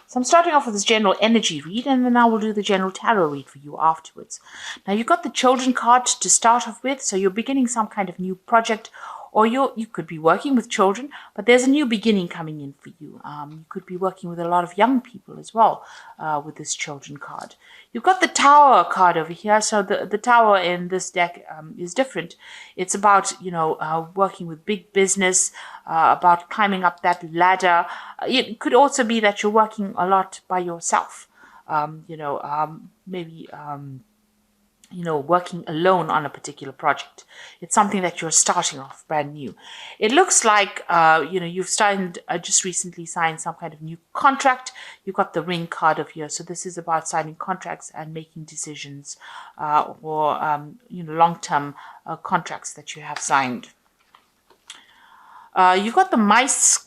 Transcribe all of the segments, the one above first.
So I'm starting off with this general energy read, and then I will do the general tarot read for you afterwards. Now you've got the children card to start off with, so you're beginning some kind of new project, or you could be working with children, but there's a new beginning coming in for you. You could be working with a lot of young people as well with this children card. You've got the Tower card over here. So the Tower in this deck is different. It's about, working with big business, about climbing up that ladder. It could also be that you're working a lot by yourself. Maybe working alone on a particular project. It's something that you're starting off brand new. It looks like, you've just recently signed some kind of new contract. You've got the Ring card over here. So this is about signing contracts and making decisions or long-term contracts that you have signed. You've got the Mouse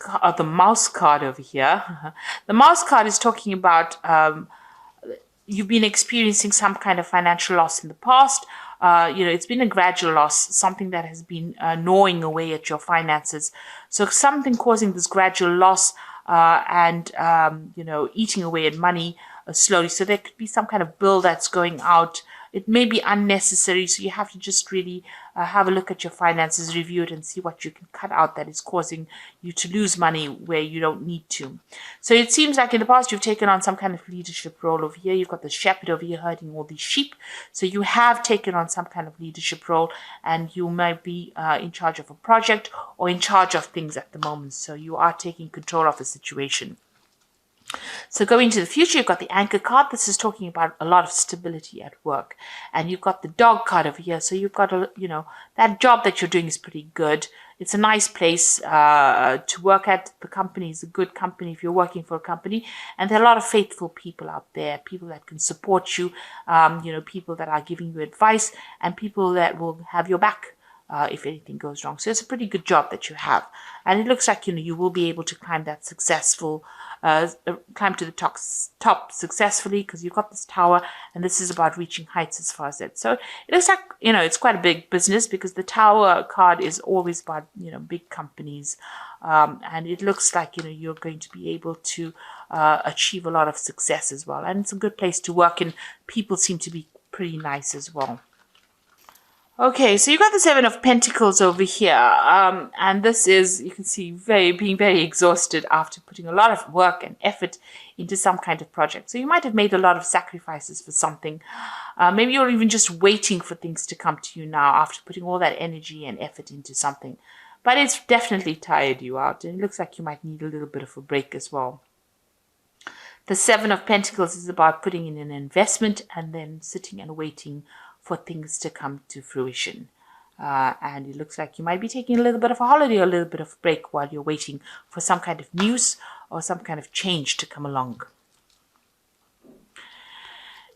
card over here. The Mouse card is talking about you've been experiencing some kind of financial loss in the past. It's been a gradual loss, something that has been gnawing away at your finances. So something causing this gradual loss and eating away at money slowly. So there could be some kind of bill that's going out. It may be unnecessary, so you have to just really have a look at your finances, review it, and see what you can cut out that is causing you to lose money where you don't need to. So it seems like in the past you've taken on some kind of leadership role over here. You've got the shepherd over here herding all these sheep. So you have taken on some kind of leadership role, and you might be in charge of a project or in charge of things at the moment. So you are taking control of the situation. So going to the future, you've got the Anchor card. This is talking about a lot of stability at work. And you've got the Dog card over here. So you've got, that job that you're doing is pretty good. It's a nice place to work at. The company is a good company if you're working for a company. And there are a lot of faithful people out there, people that can support you, people that are giving you advice, and people that will have your back if anything goes wrong. So it's a pretty good job that you have. And it looks like, you will be able to climb that climb to the top successfully, because you've got this Tower, and this is about reaching heights as far as that. So it looks like, it's quite a big business, because the Tower card is always about, big companies. And it looks like, you're going to be able to achieve a lot of success as well. And it's a good place to work, and people seem to be pretty nice as well. Okay, so you've got the Seven of Pentacles over here, and this is, you can see, being very exhausted after putting a lot of work and effort into some kind of project. So you might have made a lot of sacrifices for something. Maybe you're even just waiting for things to come to you now after putting all that energy and effort into something. But it's definitely tired you out, and it looks like you might need a little bit of a break as well. The Seven of Pentacles is about putting in an investment and then sitting and waiting for things to come to fruition. And it looks like you might be taking a little bit of a holiday or a little bit of a break while you're waiting for some kind of news or some kind of change to come along.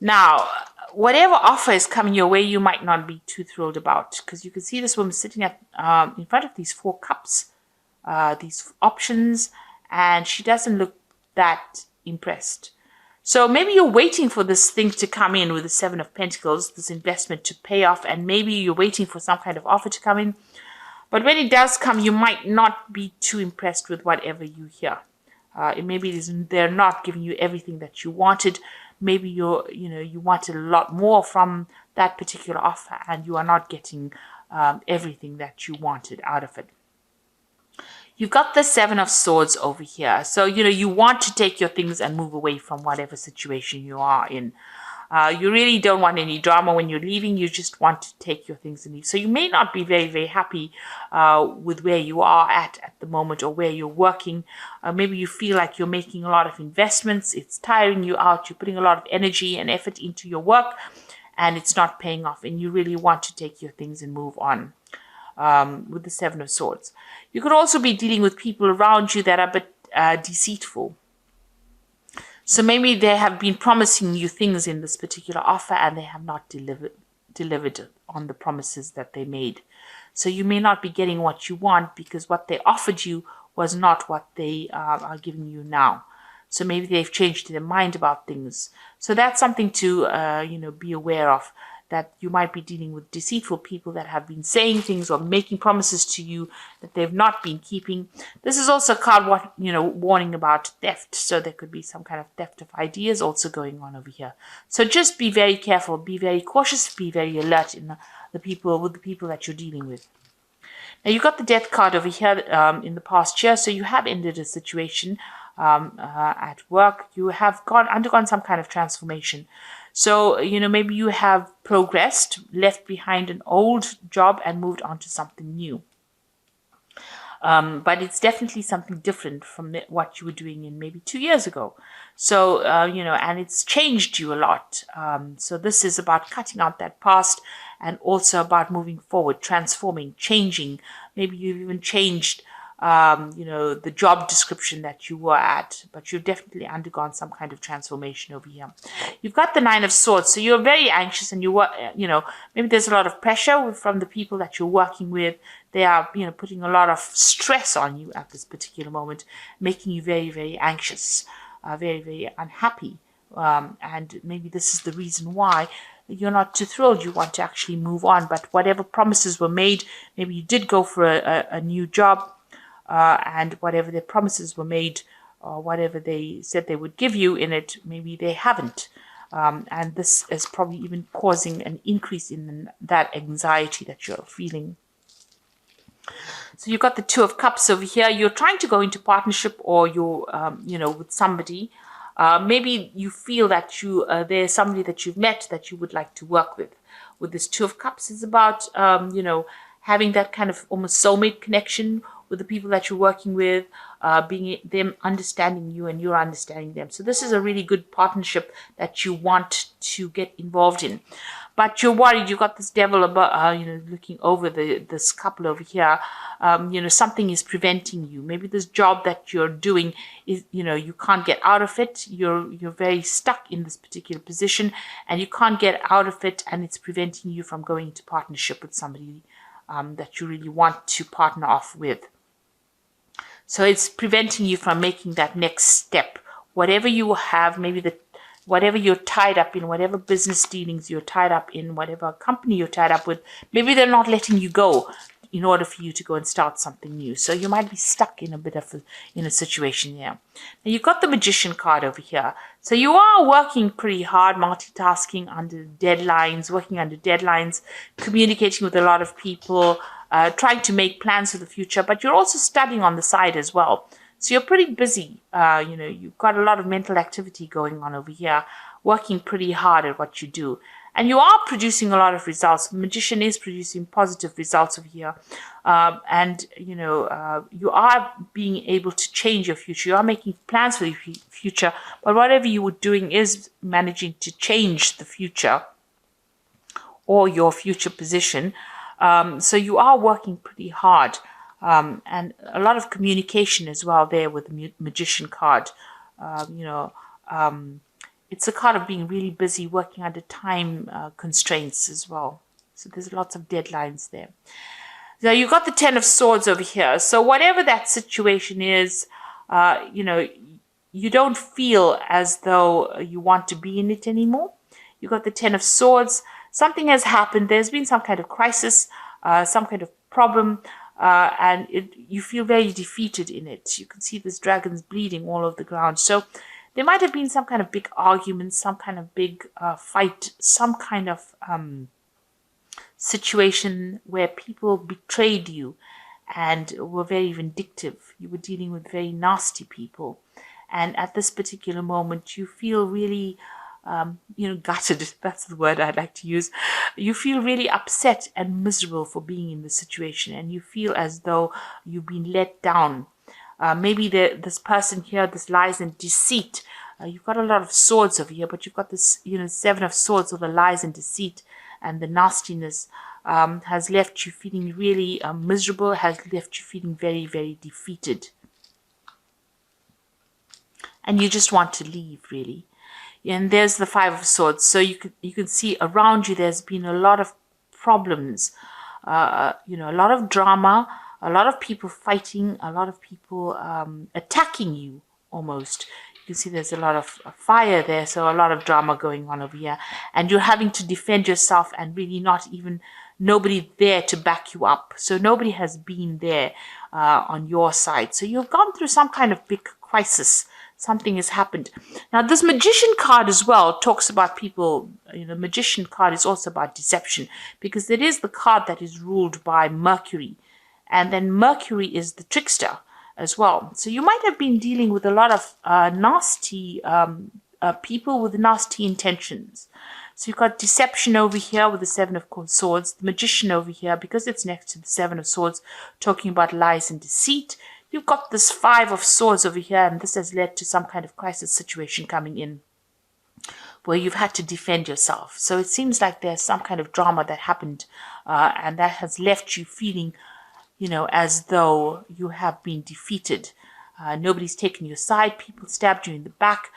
Now, whatever offer is coming your way, you might not be too thrilled about, because you can see this woman sitting in front of these 4 cups, these options, and she doesn't look that impressed. So maybe you're waiting for this thing to come in with the Seven of Pentacles, this investment to pay off, and maybe you're waiting for some kind of offer to come in. But when it does come, you might not be too impressed with whatever you hear. Maybe they're not giving you everything that you wanted. Maybe you wanted a lot more from that particular offer, and you are not getting everything that you wanted out of it. You've got the Seven of Swords over here. So, you want to take your things and move away from whatever situation you are in. You really don't want any drama when you're leaving. You just want to take your things and leave. So you may not be very, very happy with where you are at the moment, or where you're working. Maybe you feel like you're making a lot of investments. It's tiring you out. You're putting a lot of energy and effort into your work, and it's not paying off. And you really want to take your things and move on. With the Seven of Swords. You could also be dealing with people around you that are a bit deceitful. So maybe they have been promising you things in this particular offer, and they have not delivered on the promises that they made. So you may not be getting what you want, because what they offered you was not what they are giving you now. So maybe they've changed their mind about things. So that's something to be aware of. that you might be dealing with deceitful people that have been saying things or making promises to you that they've not been keeping. This is also a card, warning about theft. So there could be some kind of theft of ideas also going on over here. So just be very careful, be very cautious, be very alert in the people that you're dealing with. Now you've got the Death card over here in the past year. So you have ended a situation at work. You have undergone some kind of transformation. So, maybe you have progressed, left behind an old job and moved on to something new. But it's definitely something different from what you were doing in maybe 2 years ago. So, and it's changed you a lot. So this is about cutting out that past and also about moving forward, transforming, changing. Maybe you've even changed the job description that you were at, but you've definitely undergone some kind of transformation over here. You've got the Nine of Swords, so you're very anxious and maybe there's a lot of pressure from the people that you're working with. They are, putting a lot of stress on you at this particular moment, making you very, very anxious, very, very unhappy. And maybe this is the reason why you're not too thrilled. You want to actually move on, but whatever promises were made, maybe you did go for a new job, and whatever their promises were made or whatever they said they would give you in it, maybe they haven't. And this is probably even causing an increase in that anxiety that you're feeling. So you've got the Two of Cups over here. You're trying to go into partnership or you're, with somebody. Maybe you feel that there's somebody that you've met that you would like to work with. With this Two of Cups, it's about, having that kind of almost soulmate connection with the people that you're working with, being them understanding you and you're understanding them. So this is a really good partnership that you want to get involved in. But you're worried. You've got this devil about, looking over this couple over here. Something is preventing you. Maybe this job that you're doing is, you can't get out of it. You're very stuck in this particular position and you can't get out of it, and it's preventing you from going into partnership with somebody that you really want to partner off with. So it's preventing you from making that next step. Whatever you have, maybe whatever you're tied up in, whatever business dealings you're tied up in, whatever company you're tied up with, maybe they're not letting you go in order for you to go and start something new. So you might be stuck in a bit of a situation here. Now you've got the Magician card over here. So you are working pretty hard, multitasking under deadlines, working under deadlines, communicating with a lot of people, trying to make plans for the future, but you're also studying on the side as well. So you're pretty busy. You've got a lot of mental activity going on over here, working pretty hard at what you do. And you are producing a lot of results. The Magician is producing positive results over here. You are being able to change your future. You are making plans for the future, but whatever you were doing is managing to change the future or your future position. So you are working pretty hard. And a lot of communication as well there with the Magician card. It's a card of being really busy, working under time constraints as well. So there's lots of deadlines there. Now you've got the Ten of Swords over here. So whatever that situation is, you don't feel as though you want to be in it anymore. You've got the Ten of Swords. Something has happened. There's been some kind of crisis, some kind of problem, and you feel very defeated in it. You can see this dragons bleeding all over the ground. So there might have been some kind of big argument, some kind of big fight, some kind of situation where people betrayed you and were very vindictive. You were dealing with very nasty people. And at this particular moment, you feel really, gutted. That's the word I'd like to use. You feel really upset and miserable for being in this situation. And you feel as though you've been let down. Maybe this person here, this lies and deceit. You've got a lot of swords over here, but you've got this, Seven of Swords, or the lies and deceit and the nastiness has left you feeling really miserable, has left you feeling very, very defeated. And you just want to leave, really. And there's the Five of Swords. So you can see around you there's been a lot of problems, a lot of drama, a lot of people fighting, a lot of people attacking you almost. You can see there's a lot of fire there, so a lot of drama going on over here. And you're having to defend yourself and really not even nobody there to back you up. So nobody has been there on your side. So you've gone through some kind of big crisis. Something has happened. Now, this Magician card as well talks about people. Magician card is also about deception, because it is the card that is ruled by Mercury. And then Mercury is the trickster as well. So you might have been dealing with a lot of nasty people with nasty intentions. So you've got deception over here with the Seven of Swords, the Magician over here, because it's next to the Seven of Swords, talking about lies and deceit. You've got this Five of Swords over here, and this has led to some kind of crisis situation coming in where you've had to defend yourself. So it seems like there's some kind of drama that happened, and that has left you feeling as though you have been defeated. Nobody's taken your side. People stabbed you in the back.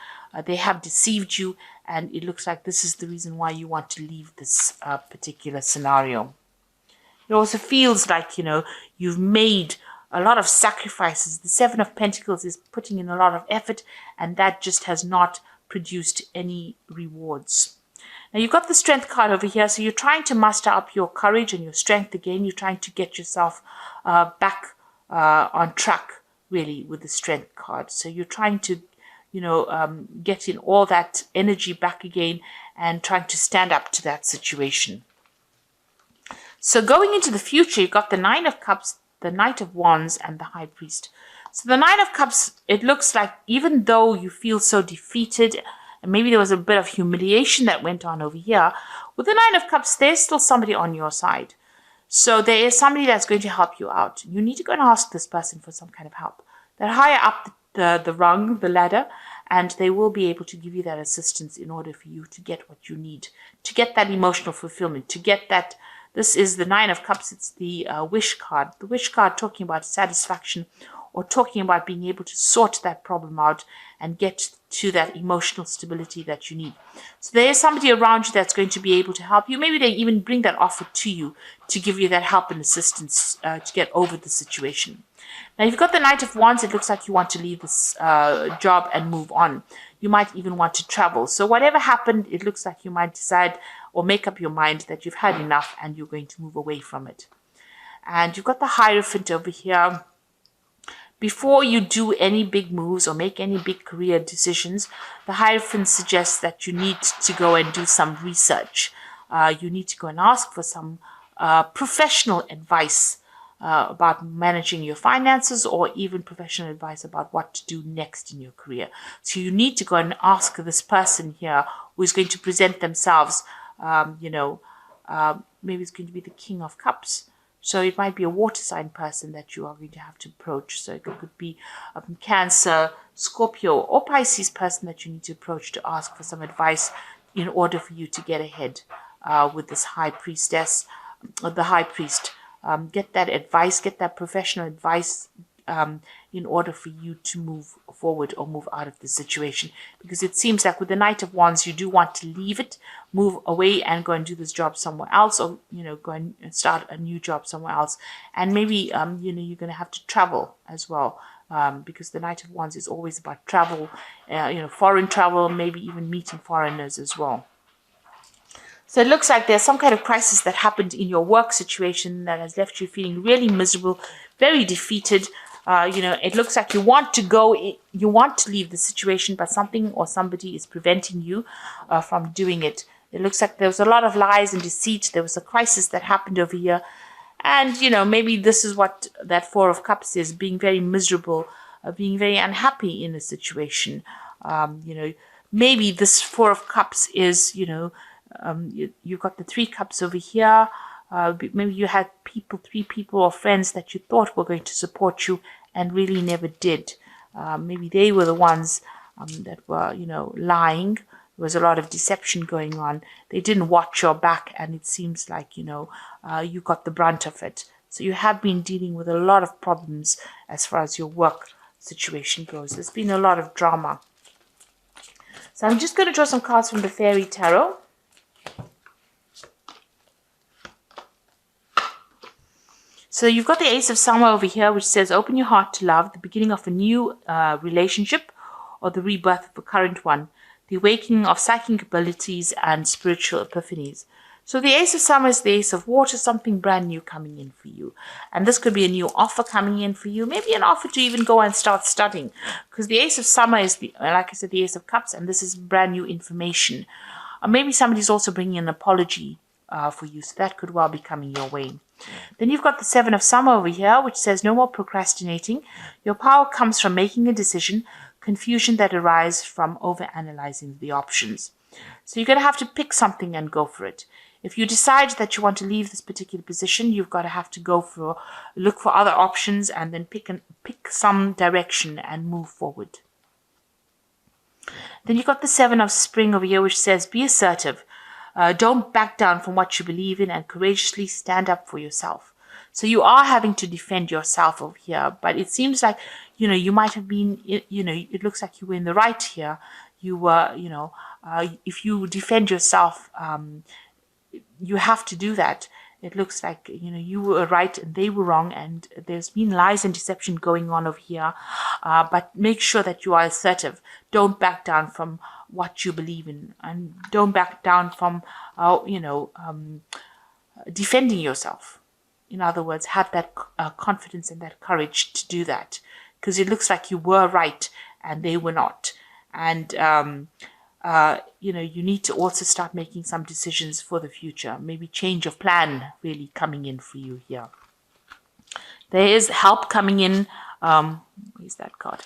They have deceived you. And it looks like this is the reason why you want to leave this particular scenario. It also feels like, you've made a lot of sacrifices. The Seven of Pentacles is putting in a lot of effort, and that just has not produced any rewards. Now, you've got the Strength card over here, so you're trying to muster up your courage and your strength again. You're trying to get yourself back on track, really, with the Strength card. So you're trying to, get in all that energy back again and trying to stand up to that situation. So going into the future, you've got the Nine of Cups, the Knight of Wands, and the High Priest. So the Nine of Cups, it looks like even though you feel so defeated, and maybe there was a bit of humiliation that went on over here, with the Nine of Cups, there's still somebody on your side. So there is somebody that's going to help you out. You need to go and ask this person for some kind of help. They're higher up the rung, the ladder, and they will be able to give you that assistance in order for you to get what you need, to get that emotional fulfillment, to get that. This is the Nine of Cups. It's the wish card. The wish card talking about satisfaction, or talking about being able to sort that problem out and get to that emotional stability that you need. So there is somebody around you that's going to be able to help you. Maybe they even bring that offer to you to give you that help and assistance to get over the situation. Now, you've got the Knight of Wands. It looks like you want to leave this job and move on. You might even want to travel. So whatever happened, it looks like you might decide or make up your mind that you've had enough and you're going to move away from it. And you've got the Hierophant over here. Before you do any big moves or make any big career decisions, the Hierophant suggests that you need to go and do some research. You need to go and ask for some professional advice about managing your finances, or even professional advice about what to do next in your career. So you need to go and ask this person here who is going to present themselves, maybe it's going to be the King of Cups. So it might be a water sign person that you are going to have to approach. So it could be a Cancer, Scorpio, or Pisces person that you need to approach to ask for some advice in order for you to get ahead with this High Priestess, or the High Priest. Get that advice, get that professional advice in order for you to move forward or move out of the situation. Because it seems like with the Knight of Wands, you do want to leave it, move away and go and do this job somewhere else, or, go and start a new job somewhere else. And maybe, you're going to have to travel as well. Because the Knight of Wands is always about travel, foreign travel, maybe even meeting foreigners as well. So it looks like there's some kind of crisis that happened in your work situation that has left you feeling really miserable, very defeated. It looks like you want to go, you want to leave the situation, but something or somebody is preventing you from doing it. It looks like there was a lot of lies and deceit. There was a crisis that happened over here. And, maybe this is what that Four of Cups is, being very miserable, being very unhappy in a situation. Maybe this Four of Cups is, you've got the Three Cups over here. Maybe you had three people or friends that you thought were going to support you and really never did. Maybe they were the ones that were, lying. There was a lot of deception going on. They didn't watch your back, and it seems like, you got the brunt of it. So you have been dealing with a lot of problems as far as your work situation goes. There's been a lot of drama. So I'm just going to draw some cards from the Fairy Tarot. So you've got the Ace of Summer over here, which says, open your heart to love, the beginning of a new relationship or the rebirth of the current one, the awakening of psychic abilities and spiritual epiphanies. So the Ace of Summer is the Ace of Water, something brand new coming in for you. And this could be a new offer coming in for you, maybe an offer to even go and start studying. Because the Ace of Summer is, like I said, the Ace of Cups, and this is brand new information. Or maybe somebody's also bringing an apology for you, so that could well be coming your way. Then you've got the Seven of Summer over here, which says no more procrastinating. Your power comes from making a decision, confusion that arises from overanalyzing the options. So you're going to have to pick something and go for it. If you decide that you want to leave this particular position, you've got to have to look for other options and then pick some direction and move forward. Then you've got the Seven of Spring over here, which says be assertive. Don't back down from what you believe in and courageously stand up for yourself. So you are having to defend yourself over here, but it seems like, you might have been, it looks like you were in the right here. You were, if you defend yourself, you have to do that. It looks like, you were right and they were wrong, and there's been lies and deception going on over here. But make sure that you are assertive. Don't back down from what you believe in, and don't back down from, defending yourself. In other words, have that confidence and that courage to do that, because it looks like you were right and they were not. And, you need to also start making some decisions for the future. Maybe change of plan really coming in for you here. There is help coming in. Where's that card?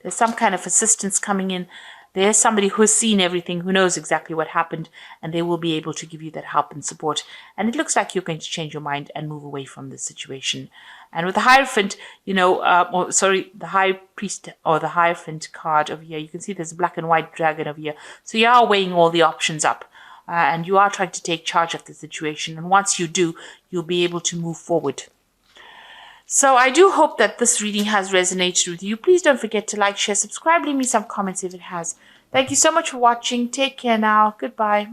There's some kind of assistance coming in. There's somebody who has seen everything, who knows exactly what happened, and they will be able to give you that help and support. And it looks like you're going to change your mind and move away from this situation. And with the Hierophant, the High Priest or the Hierophant card over here, you can see there's a black and white dragon over here. So you are weighing all the options up, and you are trying to take charge of the situation. And once you do, you'll be able to move forward. So I do hope that this reading has resonated with you. Please don't forget to like, share, subscribe, leave me some comments if it has. Thank you so much for watching. Take care now. Goodbye.